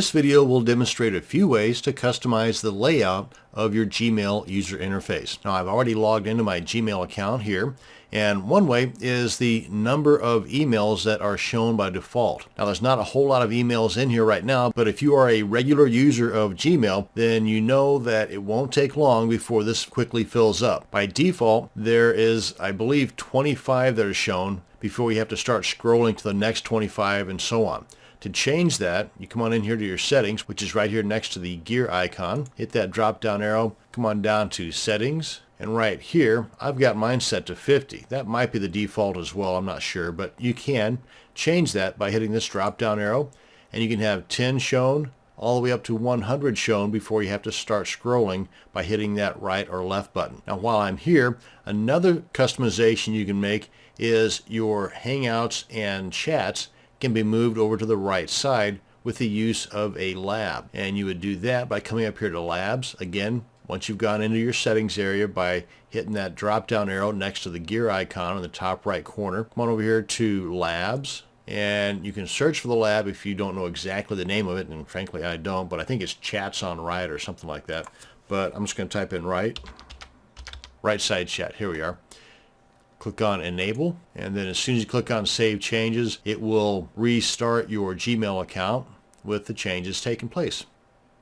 This video will demonstrate a few ways to customize the layout of your Gmail user interface. Now, I've already logged into my Gmail account here, and one way is the number of emails that are shown by default. Now, there's not a whole lot of emails in here right now, but if you are a regular user of Gmail, then you know that it won't take long before this quickly fills up. By default, there is, I believe, 25 that are shown before you have to start scrolling to the next 25 and so on. To change that, you come on in here to your settings, which is right here next to the gear icon. Hit that drop down arrow, come on down to settings, and right here, I've got mine set to 50. That might be the default as well, I'm not sure, but you can change that by hitting this drop down arrow, and you can have 10 shown all the way up to 100 shown before you have to start scrolling by hitting that right or left button. Now, while I'm here, another customization you can make is your Hangouts and Chats can be moved over to the right side with the use of a lab. And you would do that by coming up here to labs. Again, once you've gone into your settings area by hitting that drop down arrow next to the gear icon in the top right corner, come on over here to labs, and you can search for the lab if you don't know exactly the name of it, and frankly I don't, but I think it's Chats on Right or something like that. But I'm just going to type in right side chat. Here we are. Click on enable, and then as soon as you click on save changes, it will restart your Gmail account with the changes taking place.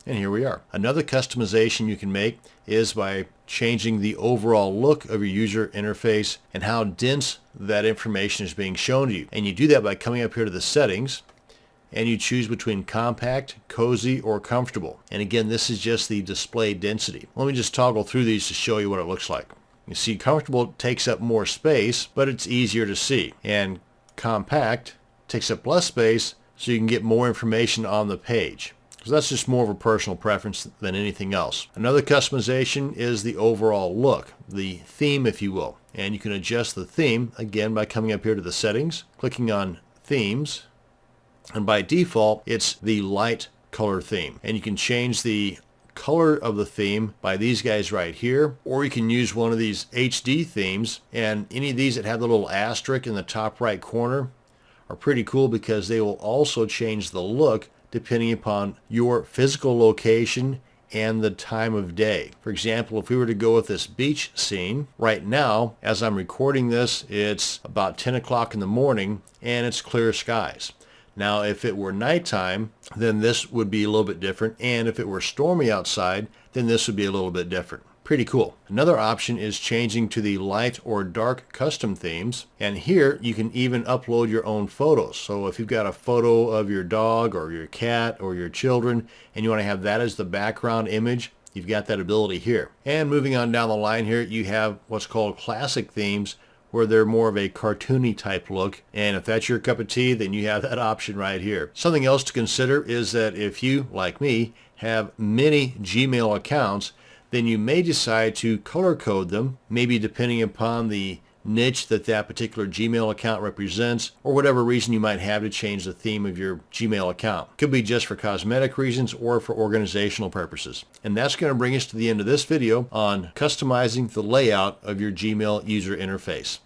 And here we are. Another customization you can make is by changing the overall look of your user interface and how dense that information is being shown to you. And you do that by coming up here to the settings, and you choose between compact, cozy, or comfortable. And again, this is just the display density. Let me just toggle through these to show you what it looks like. You see, comfortable takes up more space, but it's easier to see. And compact takes up less space, so you can get more information on the page. So that's just more of a personal preference than anything else. Another customization is the overall look, the theme, if you will. And you can adjust the theme, again, by coming up here to the settings, clicking on themes, and by default, it's the light color theme. And you can change the color of the theme by these guys right here, or you can use one of these HD themes, and any of these that have the little asterisk in the top right corner are pretty cool because they will also change the look depending upon your physical location and the time of day. For example, if we were to go with this beach scene, right now, as I'm recording this, it's about 10 o'clock in the morning and it's clear skies. Now, if it were nighttime, then this would be a little bit different. And if it were stormy outside, then this would be a little bit different. Pretty cool. Another option is changing to the light or dark custom themes. And here you can even upload your own photos. So if you've got a photo of your dog or your cat or your children, and you want to have that as the background image, you've got that ability here. And moving on down the line here, you have what's called classic themes, where they're more of a cartoony type look. And if that's your cup of tea, then you have that option right here. Something else to consider is that if you, like me, have many Gmail accounts, then you may decide to color code them, maybe depending upon the niche that that particular Gmail account represents, or whatever reason you might have to change the theme of your Gmail account. Could be just for cosmetic reasons or for organizational purposes. And that's going to bring us to the end of this video on customizing the layout of your Gmail user interface.